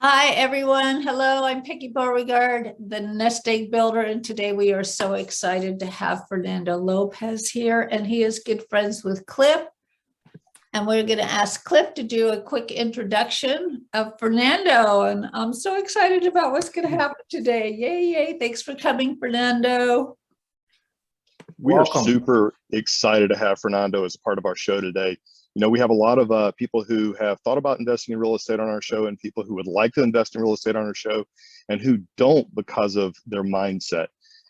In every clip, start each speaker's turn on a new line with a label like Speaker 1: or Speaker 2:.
Speaker 1: Hi, everyone. Hello, I'm Peggy Beauregard, the Nest Egg Builder, and today we are so excited to have Fernando Lopes here, and he is good friends with Cliff. And we're going to ask Cliff to do a quick introduction of Fernando, and I'm so excited about what's going to happen today. Yay, yay. Thanks for coming, Fernando.
Speaker 2: We are super excited to have Fernando as a part of our show today. You know, we have a lot of people who have thought about investing in real estate on our show, and people who would like to invest in real estate on our show and who don't because of their mindset.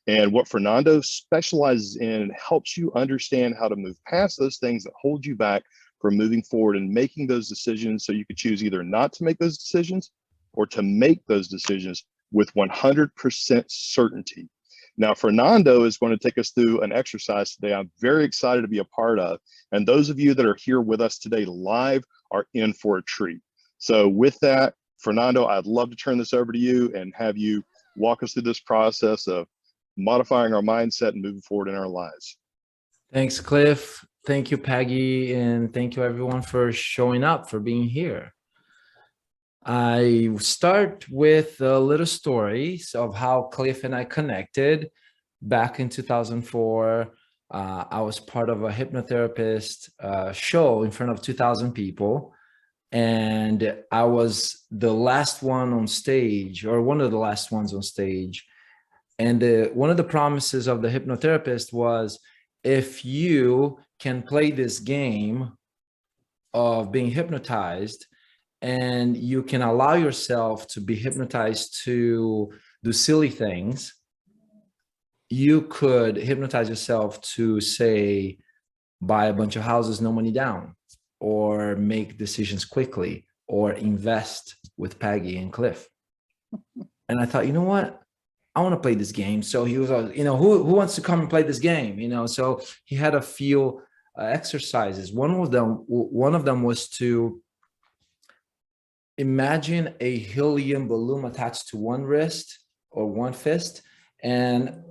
Speaker 2: And what Fernando specializes in helps you understand how to move past those things that hold you back from moving forward and making those decisions, so you could choose either not to make those decisions or to make those decisions with 100% certainty. Now, Fernando is going to take us through an exercise today I'm very excited to be a part of. And those of you that are here with us today live are in for a treat. So with that, Fernando, I'd love to turn this over to you and have you walk us through this process of modifying our mindset and moving forward in our lives.
Speaker 3: Thanks, Cliff. Thank you, Peggy. And thank you, everyone, for showing up, for being here. I start with a little story of how Cliff and I connected back in 2004. I was part of a hypnotherapist show in front of 2,000 people. And I was the last one on stage, or one of the last ones on stage. And one of the promises of the hypnotherapist was, if you can play this game of being hypnotized, and you can allow yourself to be hypnotized to do silly things, you could hypnotize yourself to, say, buy a bunch of houses, no money down, or make decisions quickly, or invest with Peggy and Cliff. And I thought, you know what? I want to play this game. So he was, who wants to come and play this game? So he had a few exercises. One of them was to imagine a helium balloon attached to one wrist or one fist, and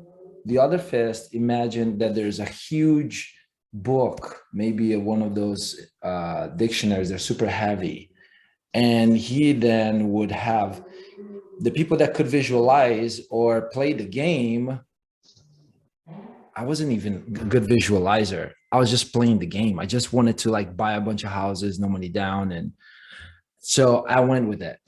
Speaker 3: the other fist, imagine that there's a huge book, maybe one of those dictionaries, they're super heavy. And he then would have the people that could visualize or play the game. I wasn't even a good visualizer. I was just playing the game. I just wanted to buy a bunch of houses, no money down. And so I went with it.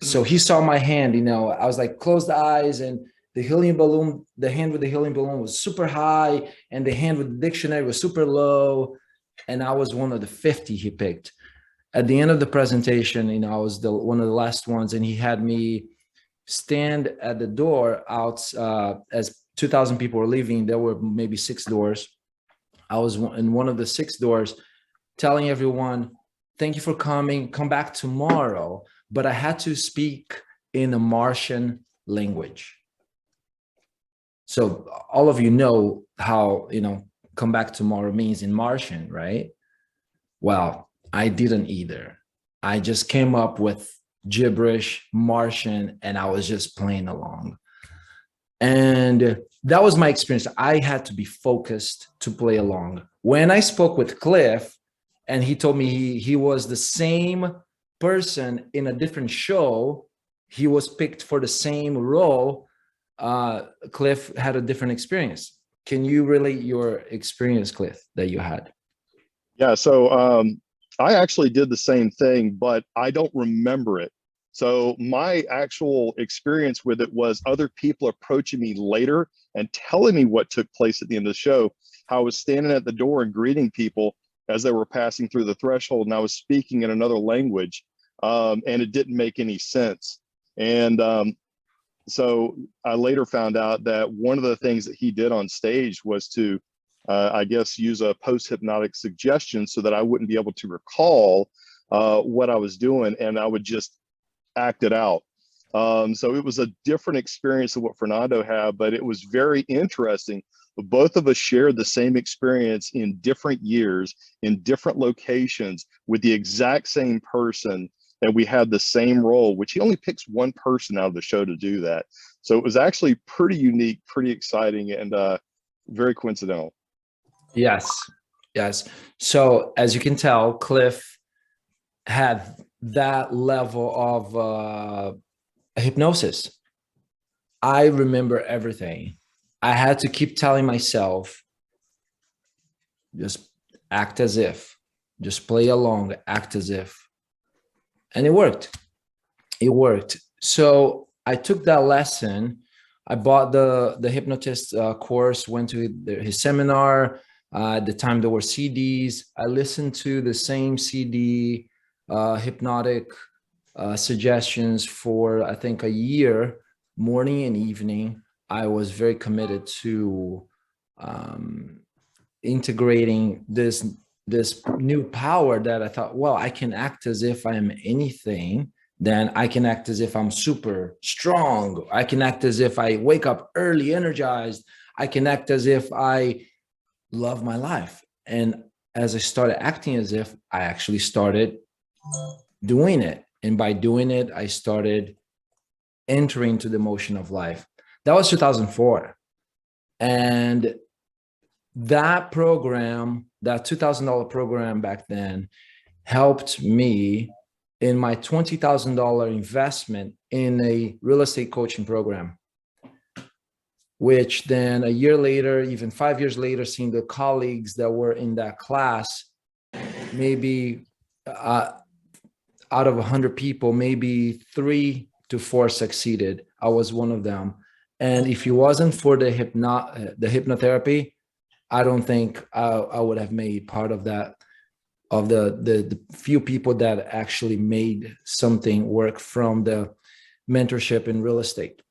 Speaker 3: So he saw my hand, I was like, close the eyes, and the helium balloon, the hand with the helium balloon was super high, and the hand with the dictionary was super low. And I was one of the 50 he picked. At the end of the presentation, I was one of the last ones, and he had me stand at the door out as 2,000 people were leaving. There were maybe 6 doors. I was in one of the 6 doors telling everyone, thank you for coming, come back tomorrow. But I had to speak in a Martian language. So all of you know how, come back tomorrow means in Martian, right? Well, I didn't either. I just came up with gibberish Martian, and I was just playing along. And that was my experience. I had to be focused to play along. When I spoke with Cliff, and he told me he was the same person in a different show, he was picked for the same role, Cliff had a different experience. Can you relate your experience, Cliff, that you had?
Speaker 2: Yeah, so I actually did the same thing, but I don't remember it. So my actual experience with it was other people approaching me later and telling me what took place at the end of the show. How I was standing at the door and greeting people as they were passing through the threshold, and I was speaking in another language, and it didn't make any sense. And so I later found out that one of the things that he did on stage was to, I guess, use a post-hypnotic suggestion so that I wouldn't be able to recall what I was doing, and I would just act it out. So it was a different experience than what Fernando had, but it was very interesting. Both of us shared the same experience in different years, in different locations, with the exact same person, and we had the same role, which he only picks one person out of the show to do that. So it was actually pretty unique, pretty exciting, and very coincidental.
Speaker 3: Yes. So as you can tell, Cliff had that level of hypnosis. I remember everything. I had to keep telling myself, just act as if, just play along, act as if. And it worked. It worked. So I took that lesson. I bought the hypnotist course, went to his seminar. At the time there were CDs. I listened to the same CD hypnotic suggestions for, I think, a year, morning and evening. I was very committed to integrating this new power that I thought, well, I can act as if I am anything. Then I can act as if I'm super strong. I can act as if I wake up early, energized. I can act as if I love my life. And as I started acting as if, I actually started doing it. And by doing it, I started entering into the motion of life. That was 2004. And that program, that $2,000 program back then, helped me in my $20,000 investment in a real estate coaching program, which then a year later, even 5 years later, seeing the colleagues that were in that class, maybe out of 100 people, maybe 3 to 4 succeeded. I was one of them. And if it wasn't for the hypnotherapy, I don't think I would have made part of that, of the few people that actually made something work from the mentorship in real estate.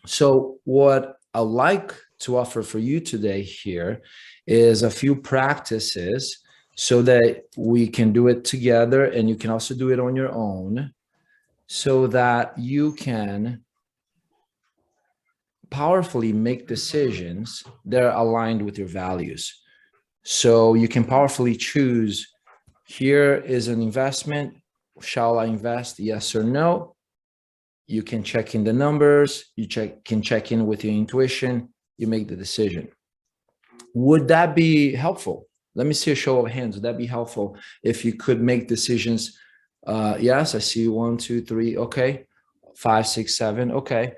Speaker 3: So what I like to offer for you today here is a few practices so that we can do it together, and you can also do it on your own, so that you can powerfully make decisions that are aligned with your values. So you can powerfully choose, here is an investment. Shall I invest? Yes or no? You can check in the numbers. You can check in with your intuition. You make the decision. Would that be helpful? Let me see a show of hands. Would that be helpful if you could make decisions? Yes, I see 1, 2, 3. Okay. 5, 6, 7. Okay.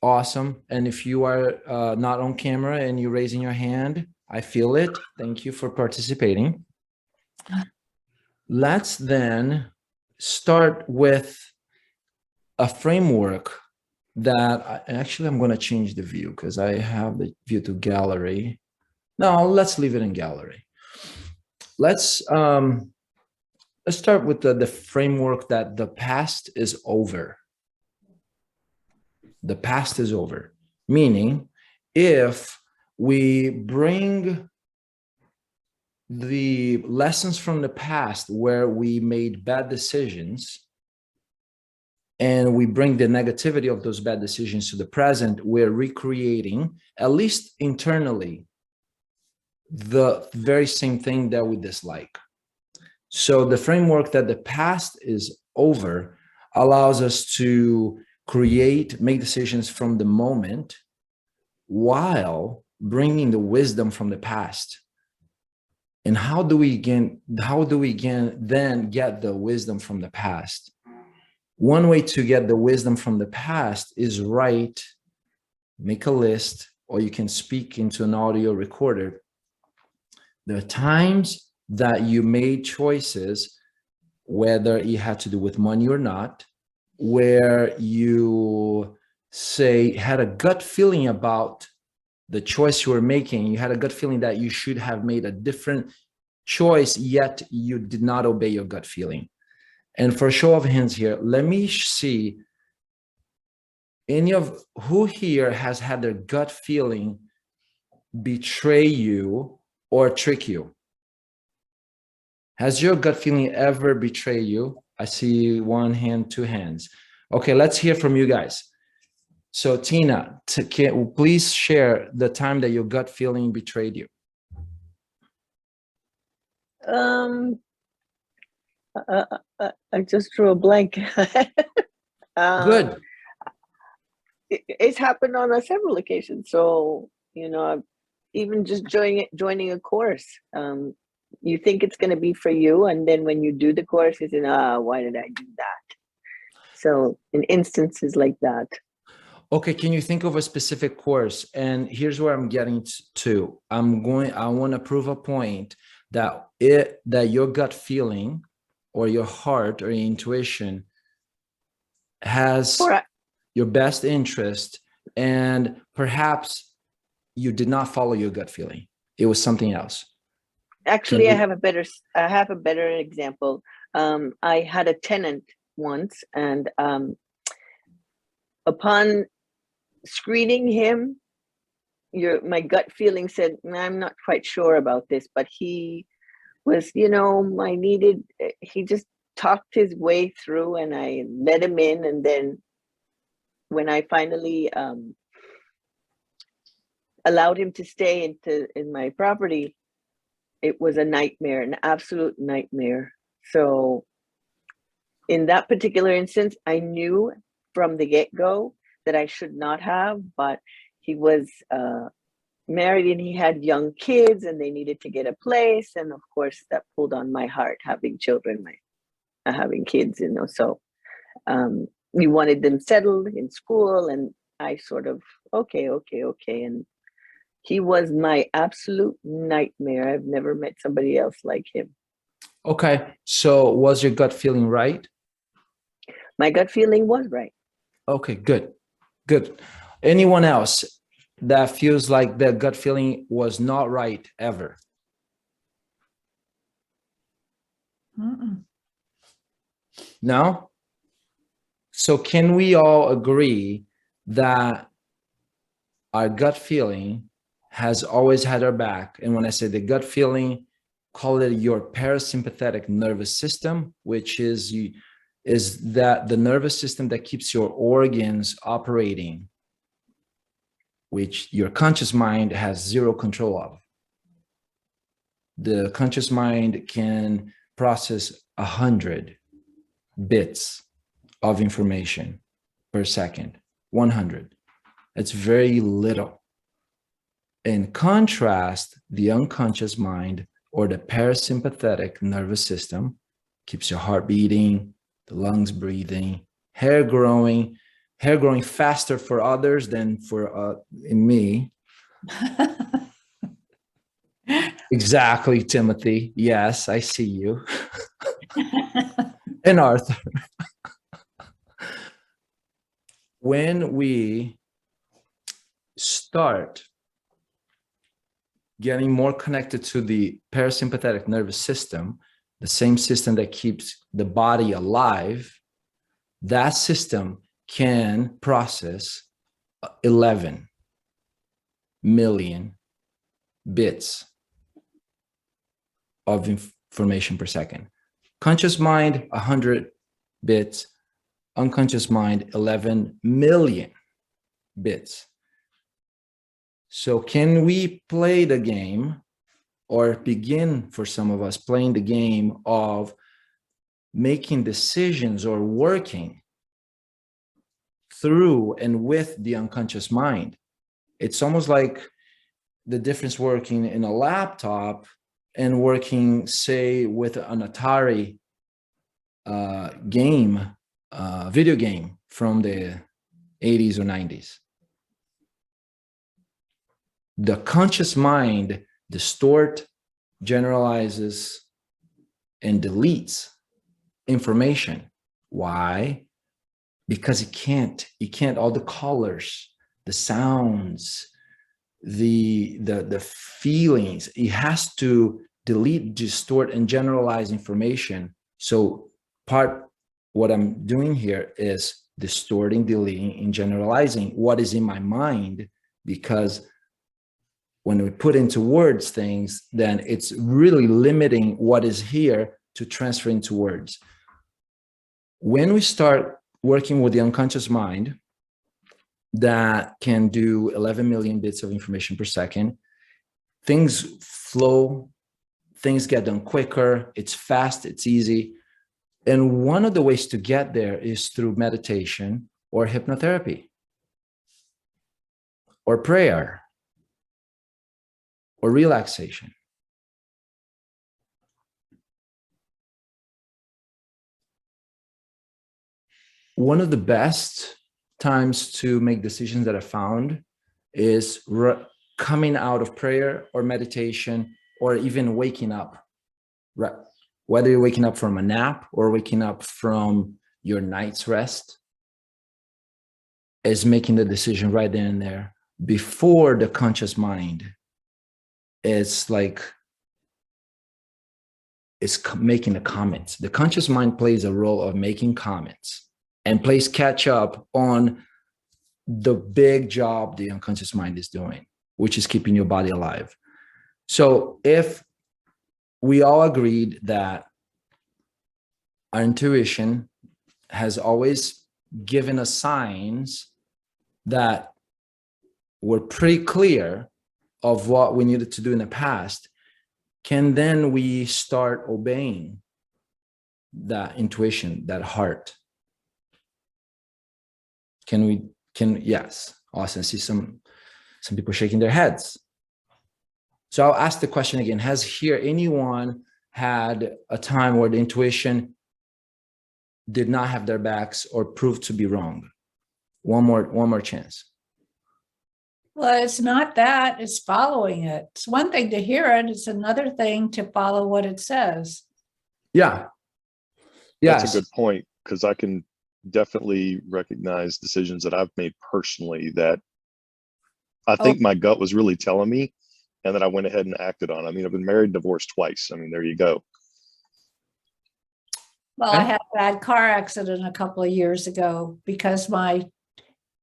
Speaker 3: Awesome. And if you are not on camera and you're raising your hand, I feel it. Thank you for participating. Let's then start with a framework that I'm going to change the view because I have the view to gallery. No, let's leave it in gallery. Let's start with the framework that the past is over. The past is over, meaning if we bring the lessons from the past where we made bad decisions and we bring the negativity of those bad decisions to the present, we're recreating, at least internally, the very same thing that we dislike. So the framework that the past is over allows us to make decisions from the moment while bringing the wisdom from the past. And how do we then get the wisdom from the past? One way to get the wisdom from the past is make a list, or you can speak into an audio recorder. There are times that you made choices, whether it had to do with money or not, where you had a gut feeling about the choice you were making. You had a gut feeling that you should have made a different choice, yet you did not obey your gut feeling. And for a show of hands here, let me see who here has had their gut feeling betray you or trick you. Has your gut feeling ever betrayed you? I see 1 hand, 2 hands. Okay, let's hear from you guys. So Tina, please share the time that your gut feeling betrayed you.
Speaker 4: I just drew a blank.
Speaker 3: Good.
Speaker 4: It's happened on several occasions. So, even just joining a course, you think it's going to be for you, and then when you do the course, you say, why did I do that? So in instances like that.
Speaker 3: Okay, can you think of a specific course? And here's where I'm getting to. I want to prove a point that your gut feeling or your heart or your intuition has your best interest, and perhaps you did not follow your gut feeling. It was something else.
Speaker 4: Actually, I have a better example. I had a tenant once, and upon screening him, my gut feeling said, I'm not quite sure about this, but he was, he just talked his way through, and I let him in. And then when I finally allowed him to stay in my property, it was a nightmare, an absolute nightmare. So in that particular instance, I knew from the get-go that I should not have, but he was married and he had young kids and they needed to get a place. And of course that pulled on my heart, having children, having kids, so we wanted them settled in school, and I sort of, okay. And he was my absolute nightmare. I've never met somebody else like him.
Speaker 3: Okay, so was your gut feeling right?
Speaker 4: My gut feeling was right.
Speaker 3: Okay, good. Anyone else that feels like their gut feeling was not right ever? No? So can we all agree that our gut feeling has always had our back? And when I say the gut feeling, call it your parasympathetic nervous system, which is that the nervous system that keeps your organs operating, which your conscious mind has zero control of. The conscious mind can process 100 bits of information per second, 100. It's very little. In contrast, the unconscious mind or the parasympathetic nervous system keeps your heart beating, the lungs breathing, hair growing faster for others than for in me. Exactly, Timothy. Yes, I see you. And Arthur. When we start getting more connected to the parasympathetic nervous system, the same system that keeps the body alive, that system can process 11 million bits of information per second. Conscious mind, 100 bits. Unconscious mind, 11 million bits. So can we play the game, or begin for some of us playing the game of making decisions or working through and with the unconscious mind? It's almost like the difference working in a laptop and working, say, with an Atari video game from the 80s or 90s. The conscious mind distorts, generalizes, and deletes information. Why? Because it can't all the colors, the sounds, the feelings, it has to delete, distort, and generalize information. So what I'm doing here is distorting, deleting, and generalizing what is in my mind, because when we put into words things, then it's really limiting what is here to transfer into words. When we start working with the unconscious mind that can do 11 million bits of information per second, things flow, things get done quicker, it's fast, it's easy. And one of the ways to get there is through meditation or hypnotherapy or prayer or relaxation. one of the best times to make decisions that I found is coming out of prayer or meditation or even waking up. Whether you're waking up from a nap or waking up from your night's rest, is making the decision right then and there before the conscious mind is like, it's making the comments. The conscious mind plays a role of making comments and plays catch up on the big job the unconscious mind is doing, which is keeping your body alive. So if we all agreed that our intuition has always given us signs that were pretty clear of what we needed to do in the past, can then we start obeying that intuition, that heart? Yes. Awesome. I see some people shaking their heads. So I'll ask the question again. Has here anyone had a time where the intuition did not have their backs or proved to be wrong? One more chance.
Speaker 1: Well, it's not that, it's following it. It's one thing to hear it, it's another thing to follow what it says.
Speaker 3: Yeah.
Speaker 2: That's
Speaker 3: Yes.
Speaker 2: a good point, because I can definitely recognize decisions that I've made personally that I think my gut was really telling me, and then I went ahead and acted on. I mean, I've been married and divorced twice. I mean, there you go.
Speaker 1: Well, I had a bad car accident a couple of years ago because my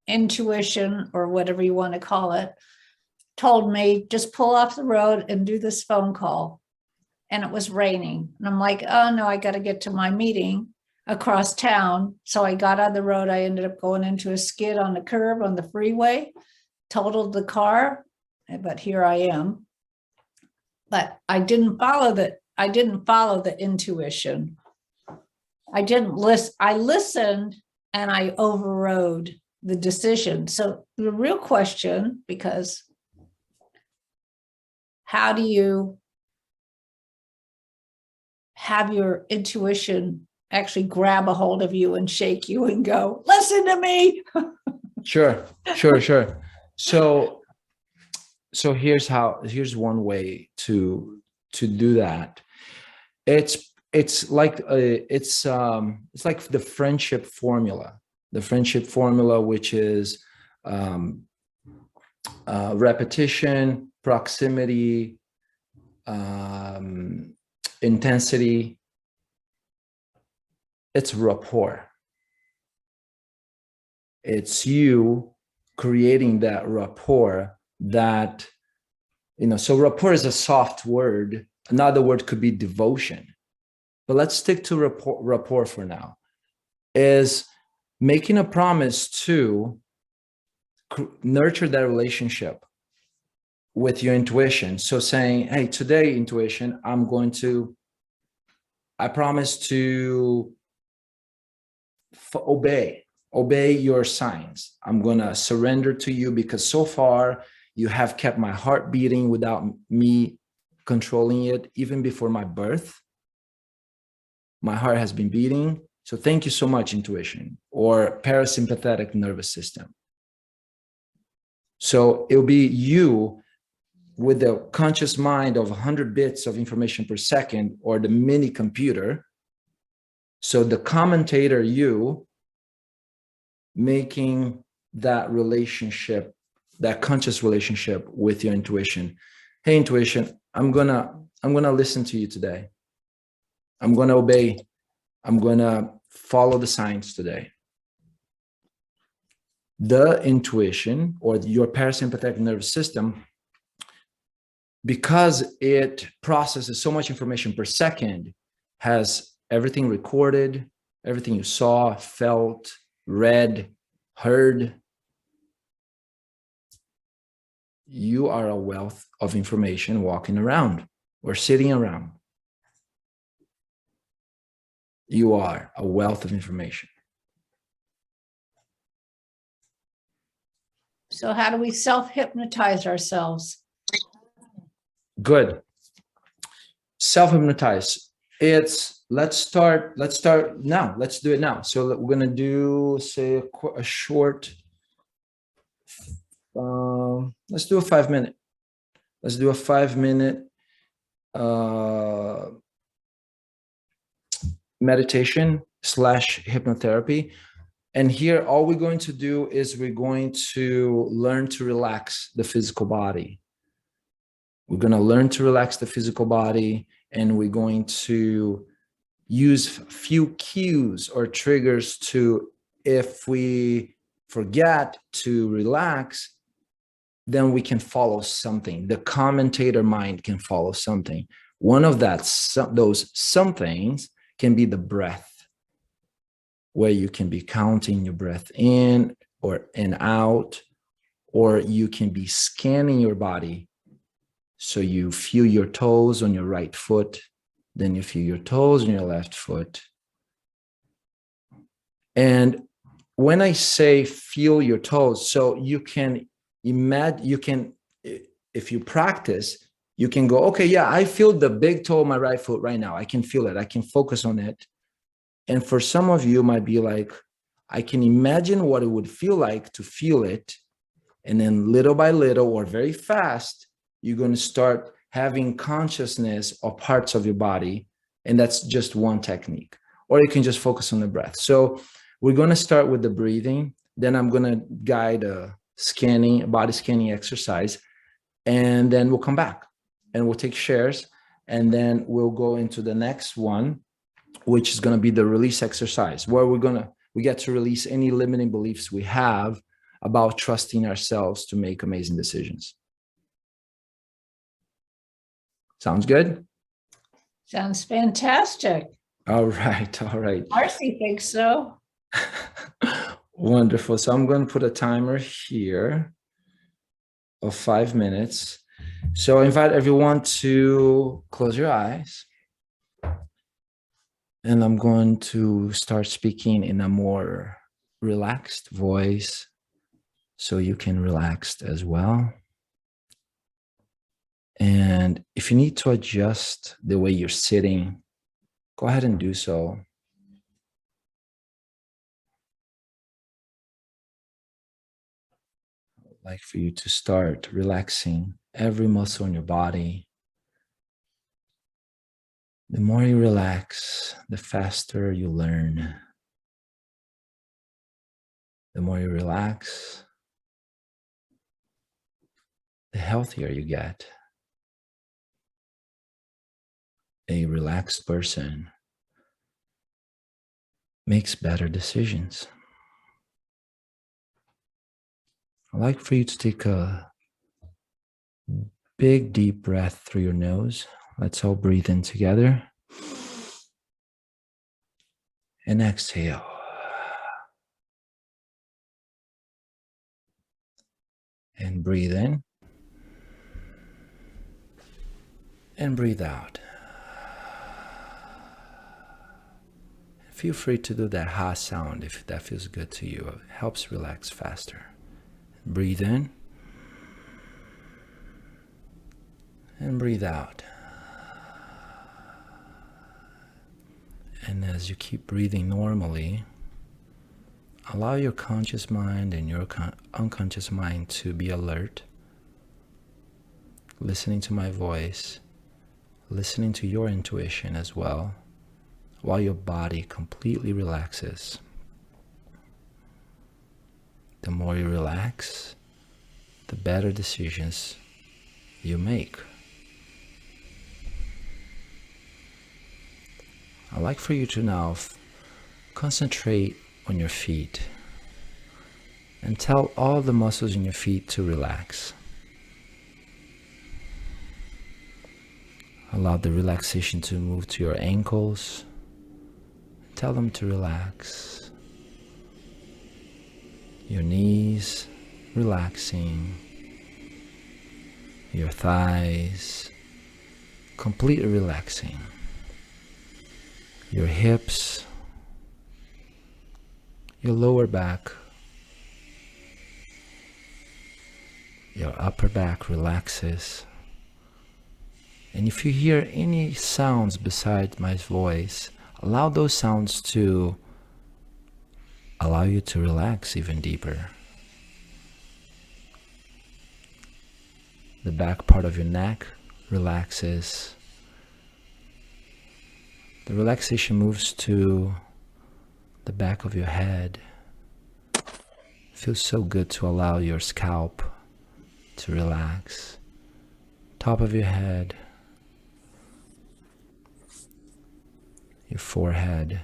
Speaker 1: intuition, or whatever you want to call it, told me just pull off the road and do this phone call. And it was raining. And I'm like, oh no, I got to get to my meeting across town. So I got on the road. I ended up going into a skid on the curb on the freeway, totaled the car, but here I am. But I didn't follow the intuition. I didn't listen. I listened and I overrode the decision. So the real question, because how do you have your intuition actually grab a hold of you and shake you and go, listen to me?
Speaker 3: Sure. So here's one way to do that. It's like the friendship formula. The friendship formula, which is repetition, proximity, intensity. It's rapport. It's you creating that rapport that, so rapport is a soft word. Another word could be devotion. But let's stick to rapport for now. Is making a promise to nurture that relationship with your intuition. So saying, hey, today, intuition, I promise to obey your signs. I'm going to surrender to you because so far you have kept my heart beating without me controlling it. Even before my birth, my heart has been beating. So thank you so much, intuition, or parasympathetic nervous system. So it'll be you with the conscious mind of 100 bits of information per second, or the mini computer. So the commentator, you making that relationship, that conscious relationship with your intuition. Hey, intuition, I'm gonna listen to you today. I'm gonna obey. I'm gonna follow the signs today. The intuition, or your parasympathetic nervous system, because it processes so much information per second, has everything recorded, everything you saw, felt, read, heard. You are a wealth of information walking around or sitting around. You are a wealth of information.
Speaker 1: So how do we self-hypnotize ourselves?
Speaker 3: Good. Self-hypnotize. let's start now. Let's do it now. So we're gonna do, say, a short, let's do a 5 minute. Let's do a 5 minute meditation / hypnotherapy. And here, all we're going to do is we're going to learn to relax the physical body. We're going to learn to relax the physical body, and we're going to use few cues or triggers to, if we forget to relax, then we can follow something. The commentator mind can follow something. One of those somethings can be the breath, where you can be counting your breath in or and out, or you can be scanning your body. So you feel your toes on your right foot, then you feel your toes on your left foot. And when I say feel your toes, so you can imagine, if you practice, you can go, okay, yeah, I feel the big toe of my right foot right now. I can feel it. I can focus on it. And for some of you might be like, I can imagine what it would feel like to feel it. And then little by little or very fast, you're going to start having consciousness of parts of your body. And that's just one technique. Or you can just focus on the breath. So we're going to start with the breathing. Then I'm going to guide a body scanning exercise. And then we'll come back and we'll take shares. And then we'll go into the next one, which is going to be the release exercise, where we get to release any limiting beliefs we have about trusting ourselves to make amazing decisions. Sounds good?
Speaker 1: Sounds fantastic.
Speaker 3: All right.
Speaker 1: Marcy thinks so.
Speaker 3: Wonderful. So I'm going to put a timer here of 5 minutes. So I invite everyone to close your eyes. And I'm going to start speaking in a more relaxed voice so you can relax as well. And if you need to adjust the way you're sitting, go ahead and do so. I would like for you to start relaxing every muscle in your body. The more you relax, the faster you learn. The more you relax, the healthier you get. A relaxed person makes better decisions. I'd like for you to take a big, deep breath through your nose. Let's all breathe in together. And exhale. And breathe in. And breathe out. Feel free to do that ha sound if that feels good to you. It helps relax faster. Breathe in. And breathe out. And as you keep breathing normally, allow your conscious mind and your unconscious mind to be alert, listening to my voice, listening to your intuition as well, while your body completely relaxes. The more you relax, the better decisions you make. I'd like for you to now concentrate on your feet and tell all the muscles in your feet to relax. Allow the relaxation to move to your ankles. Tell them to relax. Your knees relaxing. Your thighs completely relaxing. Your hips, your lower back, your upper back relaxes. And if you hear any sounds beside my voice, allow those sounds to allow you to relax even deeper. The back part of your neck relaxes. The relaxation moves to the back of your head. It feels so good to allow your scalp to relax. Top of your head, your forehead,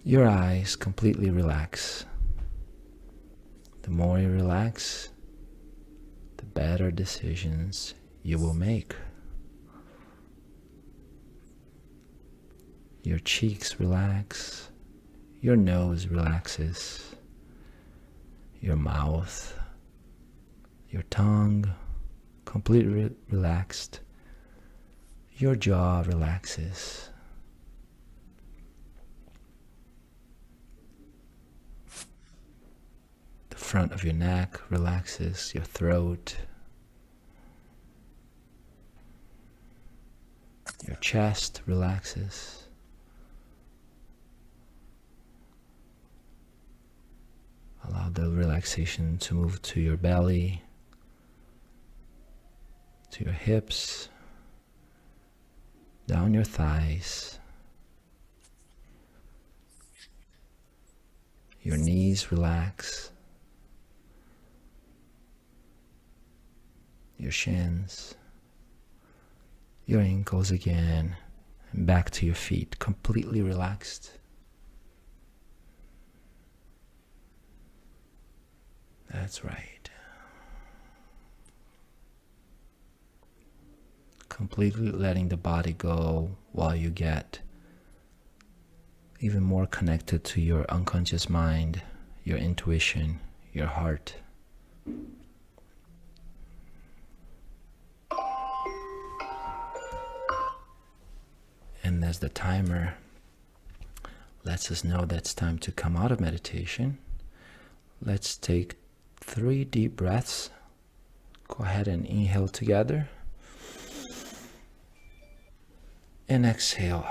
Speaker 3: your eyes completely relax. The more you relax, the better decisions you will make. Your cheeks relax, your nose relaxes, your mouth, your tongue completely relaxed, your jaw relaxes. The front of your neck relaxes, your throat, your chest relaxes. Allow the relaxation to move to your belly, to your hips, down your thighs. Your knees relax. Your shins, your ankles again, and back to your feet, completely relaxed. That's right. Completely letting the body go while you get even more connected to your unconscious mind, your intuition, your heart. And as the timer lets us know that it's time to come out of meditation, let's take 3 deep breaths. Go ahead and inhale together. And exhale.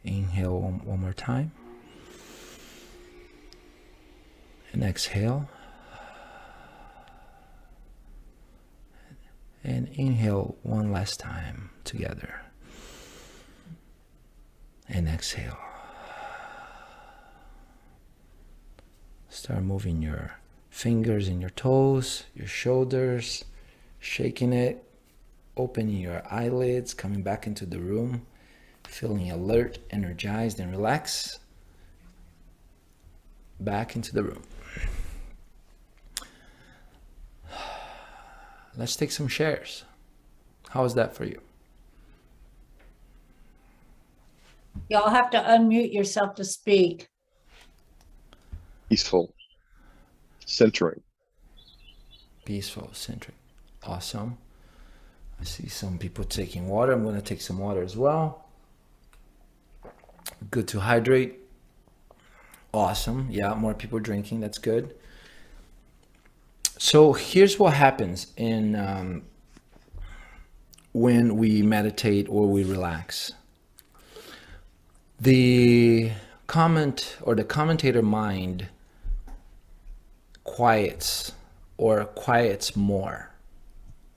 Speaker 3: Inhale one more time. And exhale. And inhale one last time together. And exhale. Start moving your fingers and your toes, your shoulders, shaking it, opening your eyelids, coming back into the room, feeling alert, energized, and relaxed. Back into the room. Let's take some shares. How is that for you?
Speaker 1: Y'all have to unmute yourself to speak.
Speaker 2: Peaceful, centering.
Speaker 3: Peaceful, centric. Awesome. I see some people taking water. I'm going to take some water as well. Good to hydrate. Awesome. Yeah, more people drinking. That's good. So here's what happens in when we meditate or we relax. The commentator mind quiets more.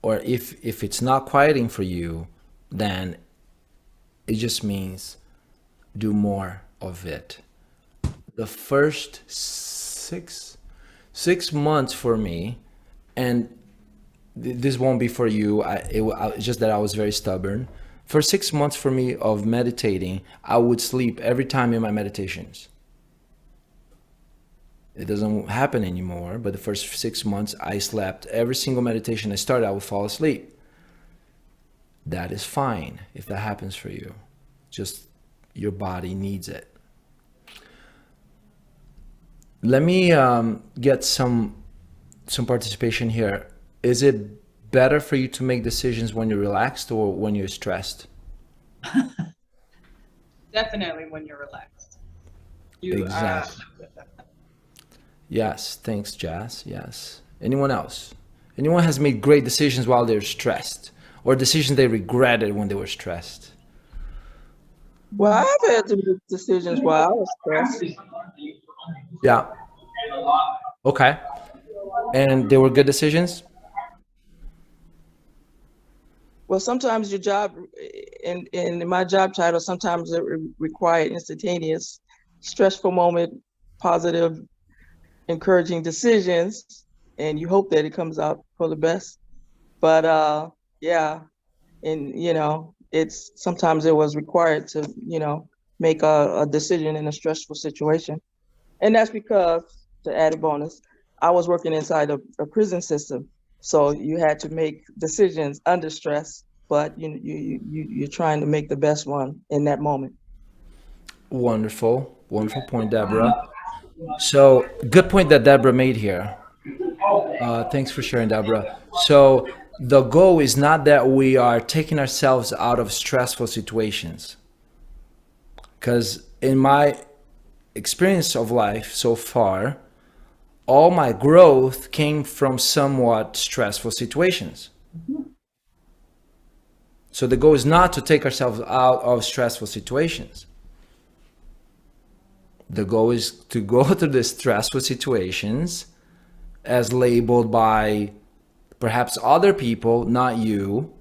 Speaker 3: Or if it's not quieting for you, then it just means do more of it. The first six months for me, and this won't be for you, it's just that I was very stubborn. For 6 months for me of meditating, I would sleep every time in my meditations. It doesn't happen anymore, but the first 6 months I slept. Every single meditation I started, I would fall asleep. That is fine if that happens for you. Just your body needs it. Let me get some participation here. Is it better for you to make decisions when you're relaxed or when you're stressed?
Speaker 5: Definitely when you're relaxed.
Speaker 3: Exactly. Yes, thanks, Jazz. Yes. Anyone else? Anyone has made great decisions while they're stressed, or decisions they regretted when they were stressed?
Speaker 6: Well, I've had to make decisions while I was stressed.
Speaker 3: Yeah. Okay. And they were good decisions?
Speaker 6: Well, sometimes your job, in my job title, sometimes it required instantaneous, stressful moment, positive, encouraging decisions, and you hope that it comes out for the best. But yeah, and it's sometimes it was required to make a decision in a stressful situation, and that's because, to add a bonus, I was working inside a prison system, so you had to make decisions under stress, but you're trying to make the best one in that moment.
Speaker 3: Wonderful. Wonderful point, Deborah. So, good point that Deborah made here. Thanks for sharing, Deborah. So, the goal is not that we are taking ourselves out of stressful situations. Because in my experience of life so far, all my growth came from somewhat stressful situations. So the goal is not to take ourselves out of stressful situations. The goal is to go through the stressful situations as labeled by perhaps other people, not you,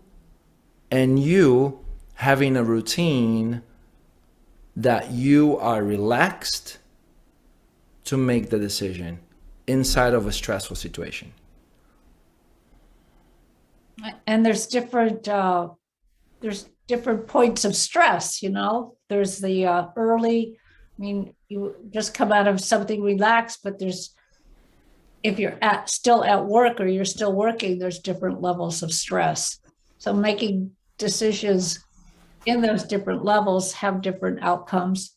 Speaker 3: and you having a routine that you are relaxed to make the decision inside of a stressful situation.
Speaker 1: And there's different points of stress, there's the early, you just come out of something relaxed, but if you're still at work or you're still working, there's different levels of stress. So making decisions in those different levels have different outcomes.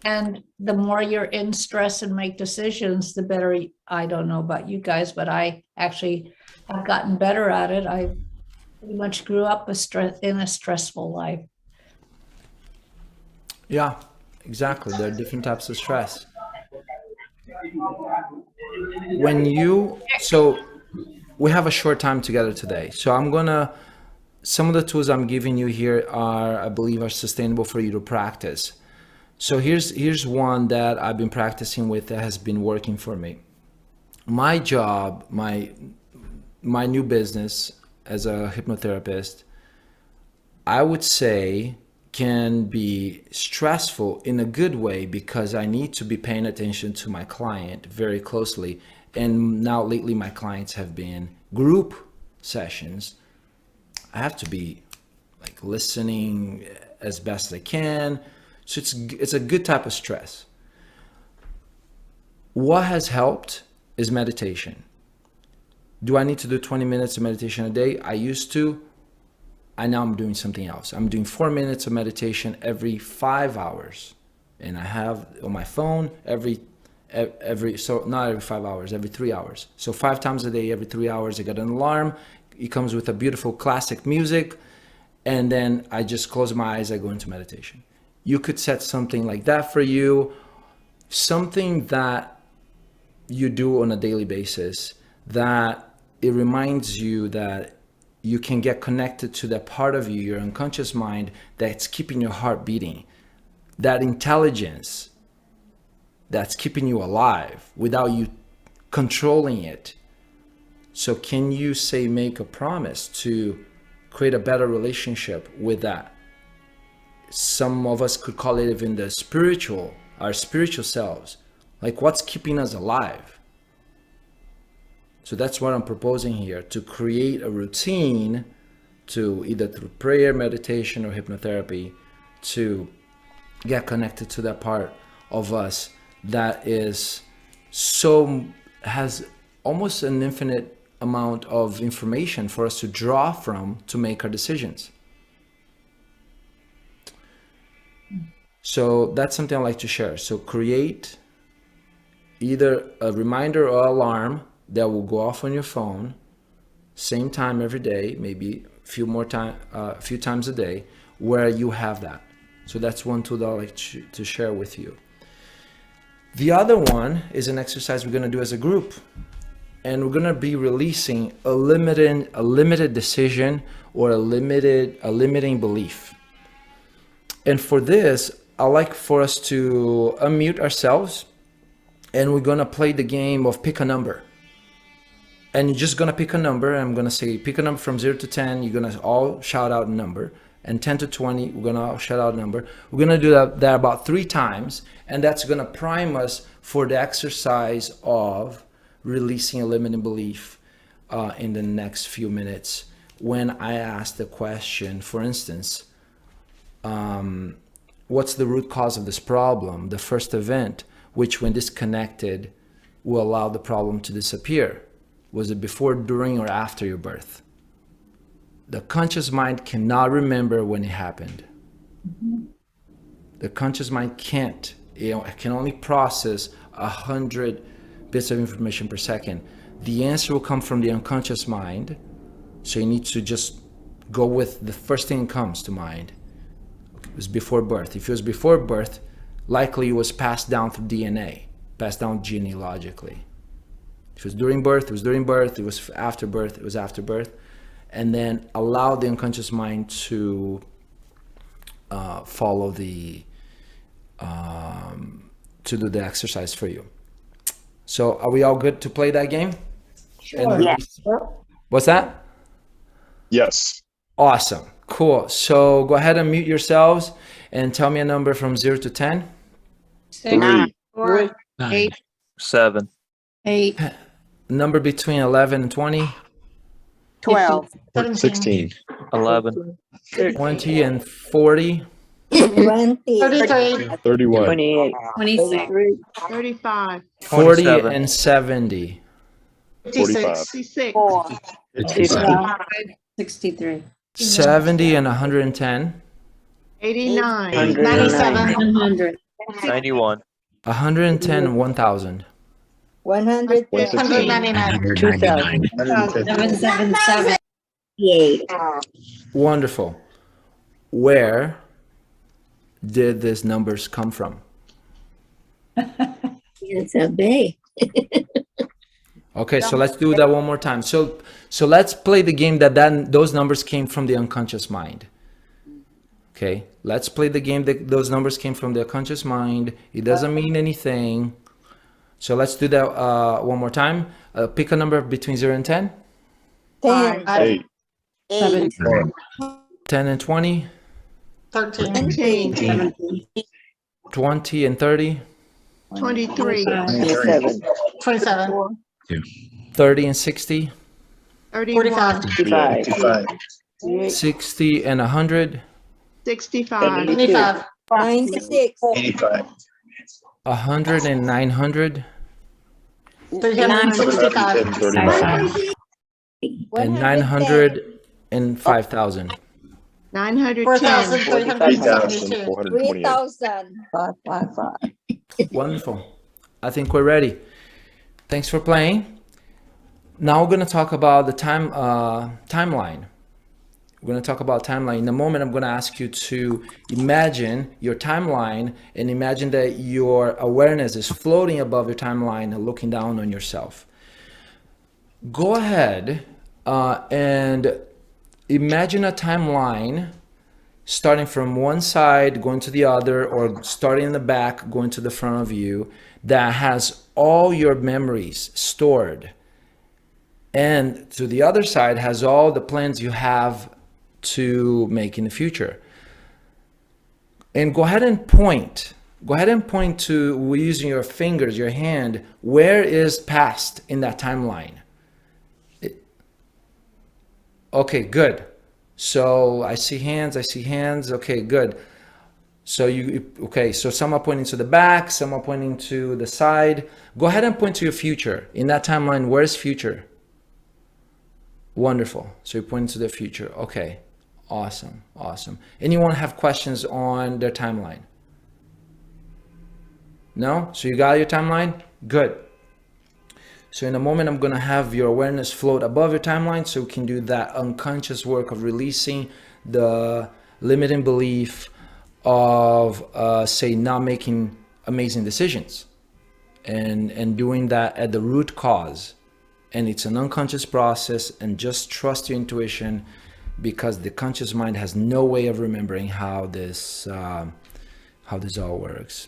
Speaker 1: And the more you're in stress and make decisions, the better. I don't know about you guys, but I actually have gotten better at it. I pretty much grew up in a stressful life.
Speaker 3: Yeah, exactly. There are different types of stress. So we have a short time together today. So some of the tools I'm giving you here I believe are sustainable for you to practice. So here's one that I've been practicing with that has been working for me. My job, my new business as a hypnotherapist, I would say can be stressful in a good way because I need to be paying attention to my client very closely. And now lately my clients have been group sessions. I have to be like listening as best I can. So it's a good type of stress. What has helped is meditation. Do I need to do 20 minutes of meditation a day? I used to. Now I'm doing something else. I'm doing 4 minutes of meditation every 5 hours. And I have on my phone so not every 5 hours, every 3 hours. So 5 times a day, every 3 hours, I got an alarm. It comes with a beautiful classic music. And then I just close my eyes, I go into meditation. You could set something like that for you, something that you do on a daily basis, that it reminds you that you can get connected to that part of you, your unconscious mind, that's keeping your heart beating, that intelligence that's keeping you alive without you controlling it. So can you make a promise to create a better relationship with that? Some of us could call it even our spiritual selves. Like what's keeping us alive? So that's what I'm proposing here, to create a routine to either through prayer, meditation, or hypnotherapy to get connected to that part of us that has almost an infinite amount of information for us to draw from to make our decisions. So that's something I like to share. So create either a reminder or alarm that will go off on your phone, same time every day, maybe a few times a day, where you have that. So that's one tool that I like to share with you. The other one is an exercise we're going to do as a group. and we're gonna be releasing a limited decision or a limiting belief. And for this, I like for us to unmute ourselves, and we're gonna play the game of pick a number. And you're just gonna pick a number. I'm gonna say pick a number from 0 to 10. You're gonna all shout out a number. And 10 to 20, we're gonna all shout out a number. We're gonna do that about 3 times, and that's gonna prime us for the exercise of releasing a limiting belief in the next few minutes. When I ask the question, for instance, what's the root cause of this problem? The first event, which when disconnected, will allow the problem to disappear. Was it before, during, or after your birth? The conscious mind cannot remember when it happened. The conscious mind can't. It can only process 100 bits of information per second. The answer will come from the unconscious mind. So you need to just go with the first thing that comes to mind. It was before birth. If it was before birth, likely it was passed down through DNA, passed down genealogically. If it was during birth, it was during birth. It was after birth, it was after birth. And then allow the unconscious mind to follow the, to do the exercise for you. So are we all good to play that game?
Speaker 1: Sure.
Speaker 7: Yes.
Speaker 3: What's that?
Speaker 2: Yes.
Speaker 3: Awesome. Cool. So go ahead and mute yourselves and tell me a number from 0 to 10.
Speaker 2: 3.
Speaker 7: 4,
Speaker 8: 9,
Speaker 7: 8,
Speaker 8: 7,
Speaker 1: 8,
Speaker 3: Number between 11 and 20,
Speaker 7: 12,
Speaker 2: 16.
Speaker 8: 11,
Speaker 3: 20 and 40,
Speaker 7: 20,
Speaker 2: 31.
Speaker 4: 28,
Speaker 1: 26,
Speaker 9: 35,
Speaker 3: 40
Speaker 8: 27.
Speaker 3: and 70,
Speaker 2: 45.
Speaker 9: 66,
Speaker 7: 4,
Speaker 4: 55,
Speaker 1: 63,
Speaker 3: 70 and 110,
Speaker 9: 89,
Speaker 4: 109,
Speaker 1: 100,
Speaker 8: 91,
Speaker 3: 110 and 1000.
Speaker 7: 100,
Speaker 9: 199,
Speaker 4: 2000,
Speaker 1: 777.
Speaker 7: 8,
Speaker 3: Wonderful. Where did these numbers come from?
Speaker 7: it's a bay.
Speaker 3: Okay, so let's do that one more time. So let's play the game that those numbers came from the unconscious mind. Okay, let's play the game that those numbers came from the unconscious mind. It doesn't mean anything. So let's do that one more time. Pick a number between 0 and 10.
Speaker 7: 10,
Speaker 2: 8.
Speaker 7: 8,
Speaker 3: 10 and 20,
Speaker 9: 13,
Speaker 3: 20 and 30,
Speaker 9: 23,
Speaker 4: 27,
Speaker 9: 27,
Speaker 3: 30 and 60,
Speaker 9: 31,
Speaker 4: 55,
Speaker 3: 60 and 100,
Speaker 9: 65,
Speaker 4: 75,
Speaker 7: 96,
Speaker 3: 100 and 900,
Speaker 9: 365,
Speaker 2: 39.
Speaker 3: and 900 and 5,000.
Speaker 9: 910,
Speaker 2: 3,428.
Speaker 7: 3,000. 555.
Speaker 3: Wonderful. I think we're ready. Thanks for playing. Now we're going to talk about the timeline. We're going to talk about timeline. In a moment, I'm going to ask you to imagine your timeline and imagine that your awareness is floating above your timeline and looking down on yourself. Go ahead and imagine a timeline starting from one side, going to the other, or starting in the back, going to the front of you, that has all your memories stored. And to the other side has all the plans you have to make in the future. And go ahead and point. Go ahead and point to, using your fingers, your hand, where is past in that timeline? Okay, good. So I see hands, okay, good. So so some are pointing to the back, some are pointing to the side. Go ahead and point to your future. In that timeline, where's future? Wonderful. So you're pointing to the future. Okay, awesome, awesome. Anyone have questions on their timeline? No? So you got your timeline? Good. So in a moment, I'm going to have your awareness float above your timeline so we can do that unconscious work of releasing the limiting belief of, say, not making amazing decisions and doing that at the root cause and it's an unconscious process, and just trust your intuition, because the conscious mind has no way of remembering how this all works.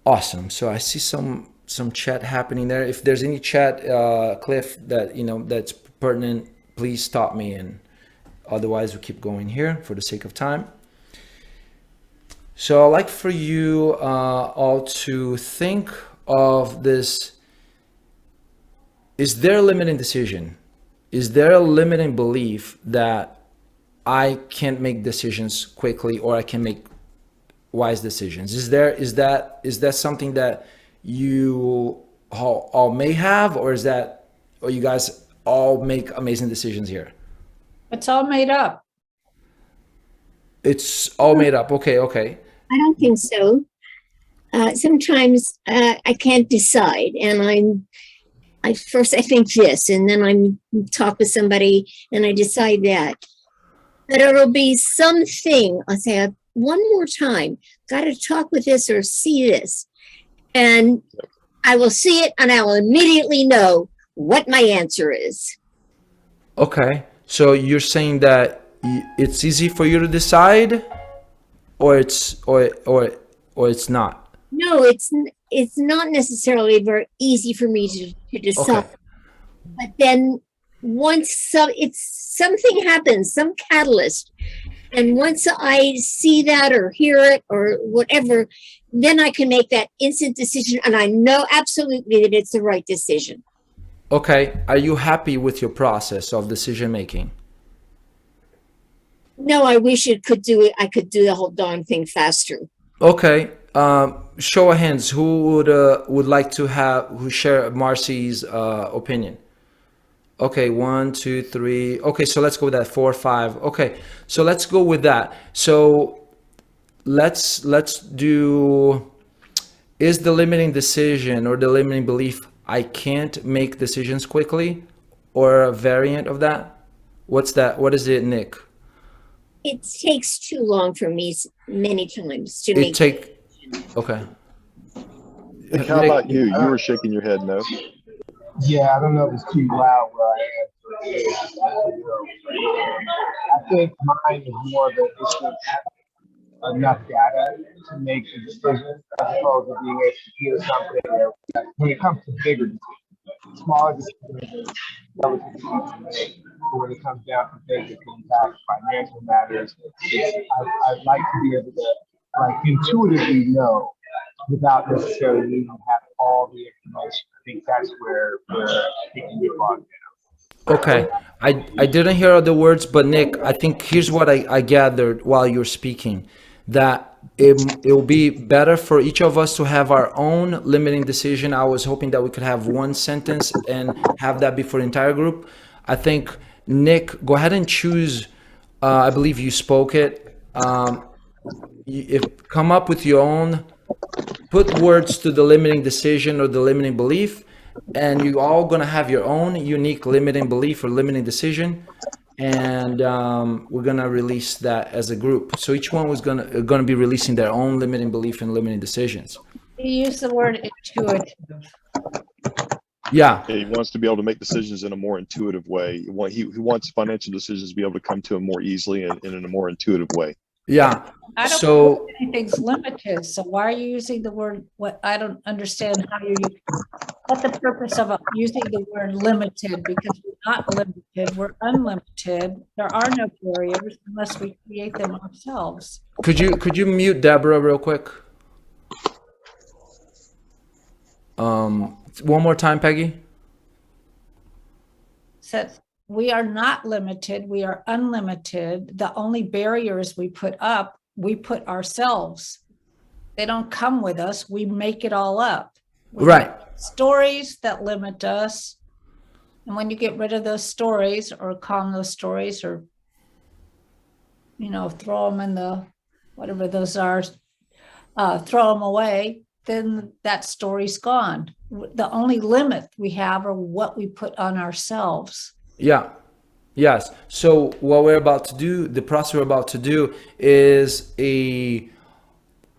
Speaker 3: Awesome. So I see some chat happening there. If there's any chat, Cliff, that that's pertinent, please stop me, and otherwise we keep going here for the sake of time. So I'd like for you all to think of this. Is there a limiting decision? Is there a limiting belief that I can't make decisions quickly, or I can make wise decisions? Is that something that you all may have, or you guys all make amazing decisions here?
Speaker 1: It's all made up.
Speaker 3: It's all made up. Okay.
Speaker 10: I don't think so. Sometimes I can't decide, and I think this, and then I talk with somebody and I decide that. But it'll be something, I'll say one more time, got to talk with this or see this. And I will see it and I will immediately know what my answer is.
Speaker 3: Okay. So you're saying that it's easy for you to decide, or it's not?
Speaker 10: No, it's not necessarily very easy for me to decide.
Speaker 3: Okay.
Speaker 10: But then once something happens, some catalyst, and once I see that or hear it or whatever, then I can make that instant decision, and I know absolutely that it's the right decision.
Speaker 3: Okay. Are you happy with your process of decision making?
Speaker 10: No, I wish I could do the whole darn thing faster.
Speaker 3: Okay. Show of hands, who would like to share Marcy's opinion? Okay, 1, 2, 3. Okay, so let's go with that. 4, 5. Okay, so let's go with that. So let's do, is the limiting decision or the limiting belief I can't make decisions quickly, or a variant of that? What's that? What is it, Nick?
Speaker 10: It takes too long for me many times to make.
Speaker 3: Okay.
Speaker 2: Nick, how about you? You were shaking your head no.
Speaker 11: Yeah, I don't know if it's too loud where I am. I think mine is more of an issue of having enough data to make the decision, as opposed to being able to hear something when it comes to bigger decisions. Smaller decisions are relatively easy to make, but when it comes down to things that can impact financial matters, I'd like to be able to intuitively know without necessarily needing to have all the information. I think that's where it can get bogged down.
Speaker 3: Okay, I didn't hear all the words, but Nick, I think here's what I gathered while you're speaking, that it will be better for each of us to have our own limiting decision. I was hoping that we could have one sentence and have that be for the entire group. I think, Nick, go ahead and choose, I believe you spoke it. Come up with your own, put words to the limiting decision or the limiting belief, and you all gonna have your own unique limiting belief or limiting decision, and we're gonna release that as a group. So each one was gonna be releasing their own limiting belief and limiting decisions.
Speaker 1: You use the word intuitive.
Speaker 3: Yeah.
Speaker 2: He wants to be able to make decisions in a more intuitive way. He wants financial decisions to be able to come to him more easily and in a more intuitive way.
Speaker 3: Yeah.
Speaker 1: I don't
Speaker 3: So
Speaker 1: think anything's limited. So why are you using the word? What I don't understand how you. What's the purpose of using the word limited? Because we're not limited. We're unlimited. There are no barriers unless we create them ourselves.
Speaker 3: could you mute Deborah real quick? One more time, Peggy.
Speaker 1: So we are not limited. We are unlimited. The only barriers we put up, we put ourselves. They don't come with us. We make it all up. We
Speaker 3: Right.
Speaker 1: make stories that limit us. And when you get rid of those stories or calm those stories or, throw them in the, whatever those are, throw them away, then that story's gone. The only limit we have are what we put on ourselves.
Speaker 3: Yeah. Yes. So what we're about to do, the process we're about to do, is a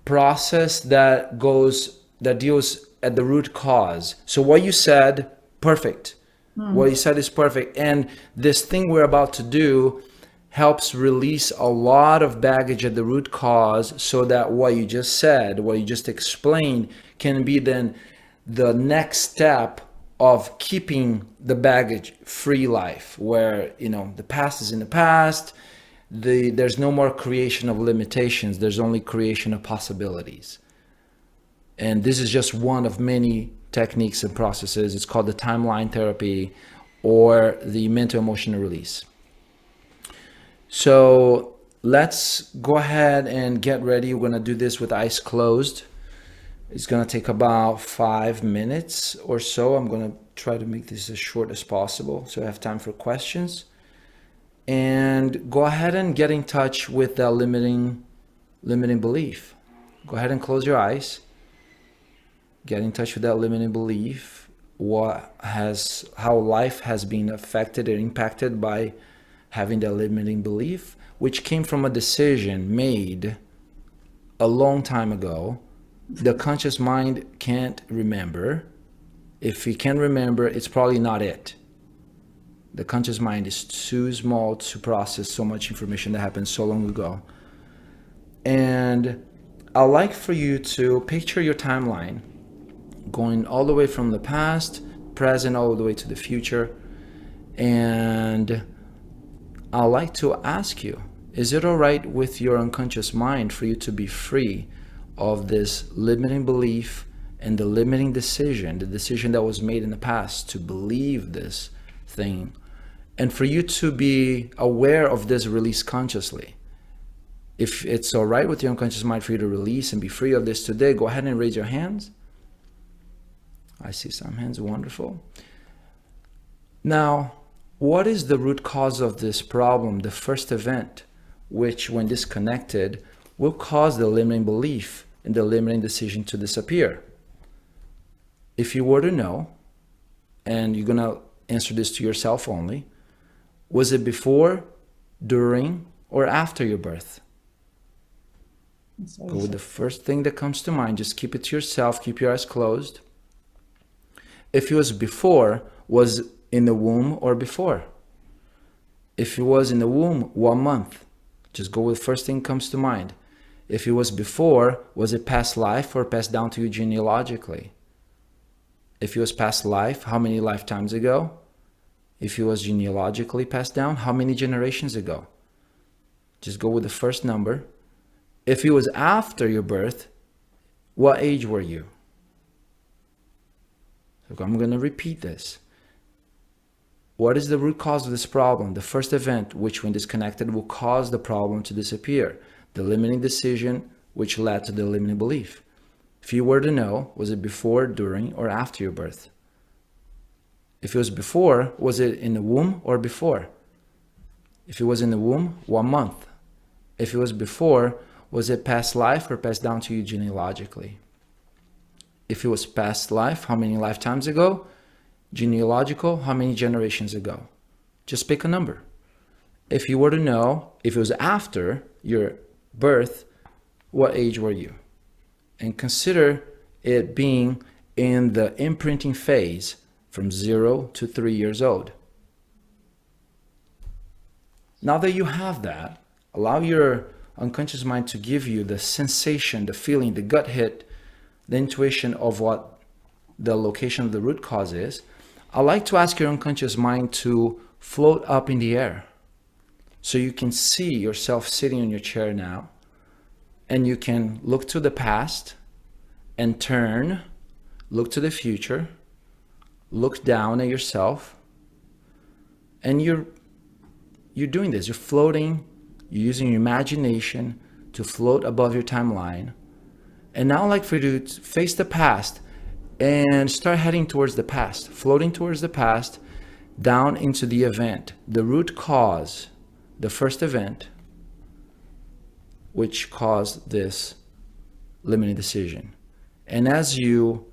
Speaker 3: process that deals at the root cause. So what you said perfect. What you said is perfect. And this thing we're about to do helps release a lot of baggage at the root cause, so that what you just said, what you just explained, can be then the next step of keeping the baggage free life, where, you know, the past is in the past. There's no more creation of limitations. There's only creation of possibilities. And this is just one of many techniques and processes. It's called the timeline therapy or the mental emotional release. So let's go ahead and get ready. We're going to do this with eyes closed. It's going to take about 5 minutes or so. I'm going to try to make this as short as possible so I have time for questions. And go ahead and get in touch with that limiting belief. Go ahead and close your eyes. Get in touch with that limiting belief. How life has been affected or impacted by having that limiting belief, which came from a decision made a long time ago. The conscious mind can't remember. If he can remember, it's probably not it. The conscious mind is too small to process so much information that happened so long ago. And I'd like for you to picture your timeline going all the way from the past, present, all the way to the future. And I'd like to ask you, is it all right with your unconscious mind for you to be free of this limiting belief and the limiting decision, the decision that was made in the past to believe this thing, and for you to be aware of this release consciously? If it's all right with your unconscious mind for you to release and be free of this today, go ahead and raise your hands. I see some hands. Wonderful. Now, what is the root cause of this problem? The first event, which when disconnected, will cause the limiting belief and the limiting decision to disappear. If you were to know, and you're going to answer this to yourself only, was it before, during, or after your birth? Go with the first thing that comes to mind. Just keep it to yourself. Keep your eyes closed. If it was before, was in the womb or before? If it was in the womb, what month? Just go with the first thing comes to mind. If it was before, was it past life or passed down to you genealogically? If it was past life, how many lifetimes ago? If it was genealogically passed down, how many generations ago? Just go with the first number. If it was after your birth, what age were you? So I'm going to repeat this. What is the root cause of this problem? The first event, which when disconnected will cause the problem to disappear. The limiting decision, which led to the limiting belief. If you were to know, was it before, during, or after your birth? If it was before, was it in the womb or before? If it was in the womb, what month? If it was before, was it past life or passed down to you genealogically? If it was past life, how many lifetimes ago? Genealogical, how many generations ago? Just pick a number. If you were to know, if it was after your birth, what age were you? And consider it being in the imprinting phase from 0 to 3 years old. Now that you have that, allow your unconscious mind to give you the sensation, the feeling, the gut hit, the intuition of what the location of the root cause is. I'd like to ask your unconscious mind to float up in the air. So you can see yourself sitting in your chair now, and you can look to the past and turn, look to the future, look down at yourself, and you're doing this. You're floating, you're using your imagination to float above your timeline. And now I'd like for you to face the past and start heading towards the past, floating towards the past, down into the event, the root cause, the first event, which caused this limiting decision. And as you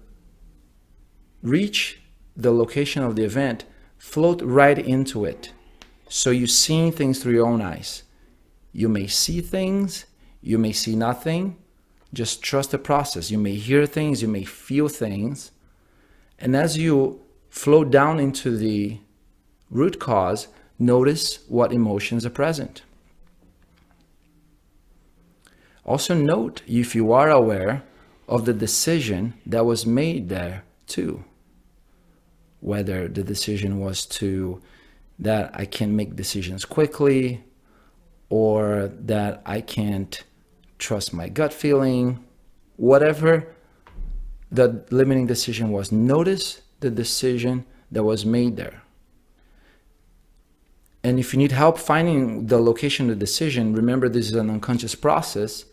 Speaker 3: reach the location of the event, float right into it. So you're seeing things through your own eyes. You may see things, you may see nothing. Just trust the process. You may hear things, you may feel things. And as you float down into the root cause, notice what emotions are present. Also note if you are aware of the decision that was made there too. Whether the decision was that I can make decisions quickly, or that I can't trust my gut feeling, whatever the limiting decision was, notice the decision that was made there. And if you need help finding the location of the decision, remember this is an unconscious process.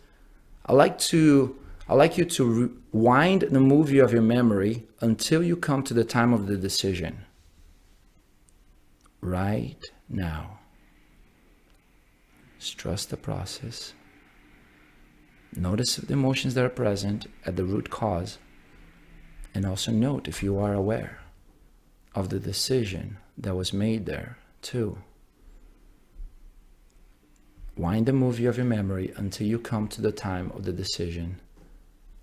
Speaker 3: I like you to rewind the movie of your memory until you come to the time of the decision. Right now. Just trust the process. Notice the emotions that are present at the root cause. And also note if you are aware of the decision that was made there too. Wind the movie of your memory until you come to the time of the decision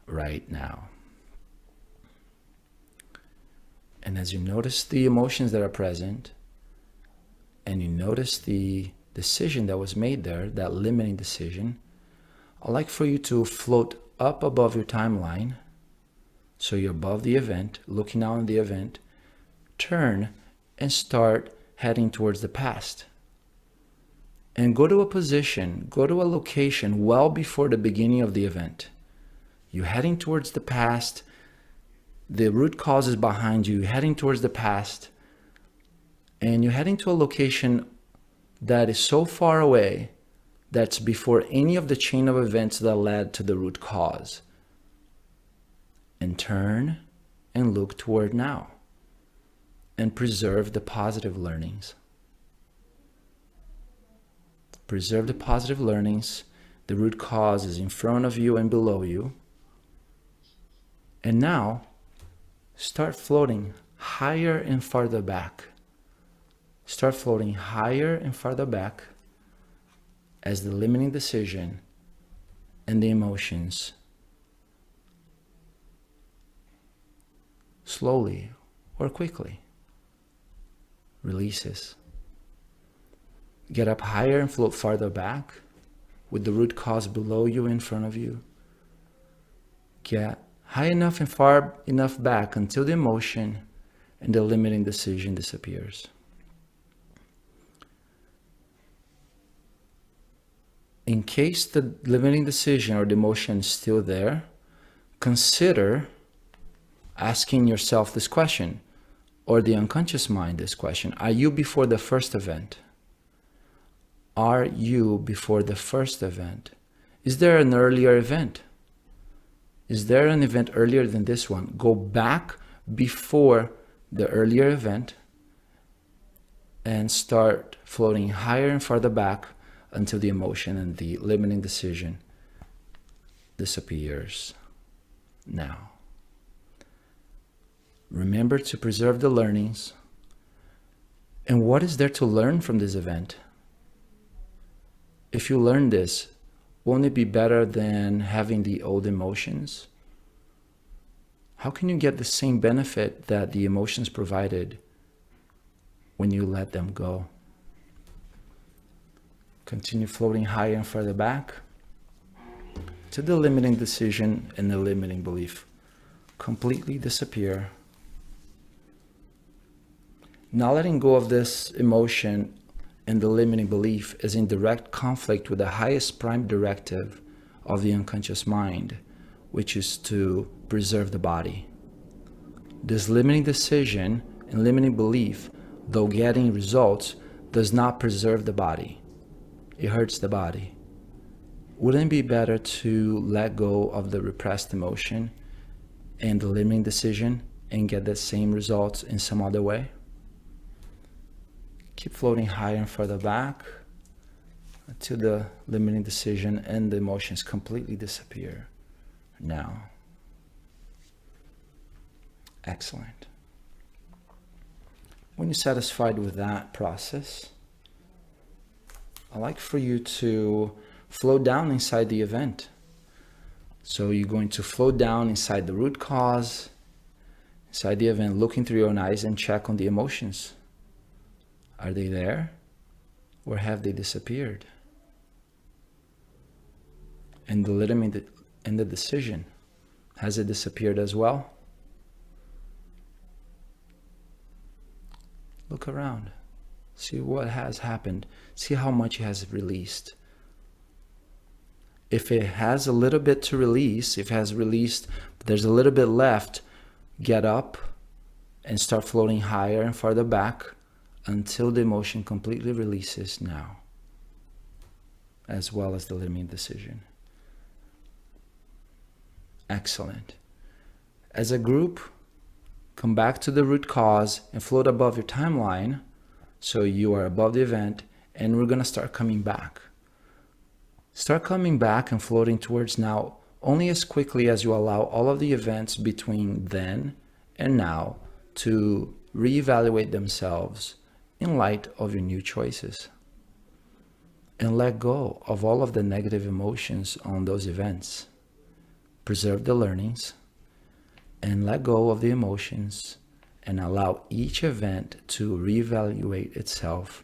Speaker 3: right now. And as you notice the emotions that are present, and you notice the decision that was made there, that limiting decision, I'd like for you to float up above your timeline. So you're above the event, looking out on the event, turn and start heading towards the past. And go to a position, go to a location well before the beginning of the event. You're heading towards the past. The root cause is behind you. You're heading towards the past. And you're heading to a location that is so far away that's before any of the chain of events that led to the root cause. And turn and look toward now. And preserve the positive learnings. Preserve the positive learnings. The root cause is in front of you and below you. And now, start floating higher and farther back. Start floating higher and farther back as the limiting decision and the emotions slowly or quickly releases. Get up higher and float farther back with the root cause below you, in front of you. Get high enough and far enough back until the emotion and the limiting decision disappears. In case the limiting decision or the emotion is still there, consider asking yourself this question, or the unconscious mind this question. Are you before the first event? Are you before the first event? Is there an earlier event? Is there an event earlier than this one? Go back before the earlier event and start floating higher and farther back until the emotion and the limiting decision disappears. Now, remember to preserve the learnings. And what is there to learn from this event? If you learn this, won't it be better than having the old emotions? How can you get the same benefit that the emotions provided when you let them go? Continue floating higher and further back to the limiting decision and the limiting belief completely disappear. Now letting go of this emotion and the limiting belief is in direct conflict with the highest prime directive of the unconscious mind, which is to preserve the body. This limiting decision and limiting belief, though getting results, does not preserve the body. It hurts the body. Wouldn't it be better to let go of the repressed emotion and the limiting decision and get the same results in some other way? Keep floating higher and further back until the limiting decision and the emotions completely disappear. Now. Excellent. When you're satisfied with that process, I'd like for you to float down inside the event. So you're going to float down inside the root cause, Inside the event, looking through your own eyes and check on the emotions. Are they there? Or have they disappeared? And the limit and the decision, has it disappeared as well? Look around. See what has happened. See how much it has released. If it has a little bit to release, if it has released, but there's a little bit left, get up and start floating higher and farther back until the emotion completely releases now, as well as the limiting decision. Excellent. As a group, come back to the root cause and float above your timeline so you are above the event, and we're going to start coming back. Start coming back and floating towards now only as quickly as you allow all of the events between then and now to reevaluate themselves in light of your new choices. And let go of all of the negative emotions on those events. Preserve the learnings and let go of the emotions and allow each event to reevaluate itself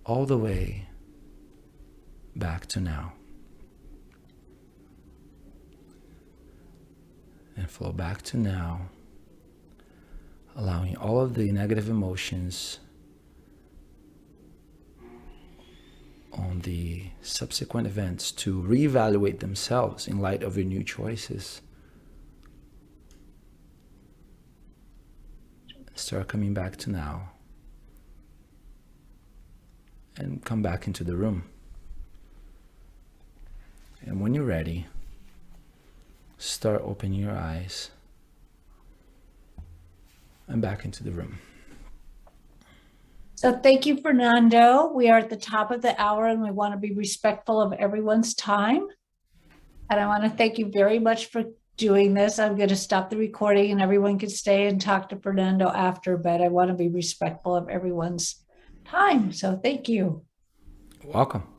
Speaker 3: all the way back to now. And flow back to now, allowing all of the negative emotions on the subsequent events to reevaluate themselves in light of your new choices. Start coming back to now and come back into the room. And when you're ready, start opening your eyes and back into the room.
Speaker 1: So thank you, Fernando. We are at the top of the hour and we want to be respectful of everyone's time. And I want to thank you very much for doing this. I'm going to stop the recording and everyone can stay and talk to Fernando after, but I want to be respectful of everyone's time. So thank you.
Speaker 3: Welcome.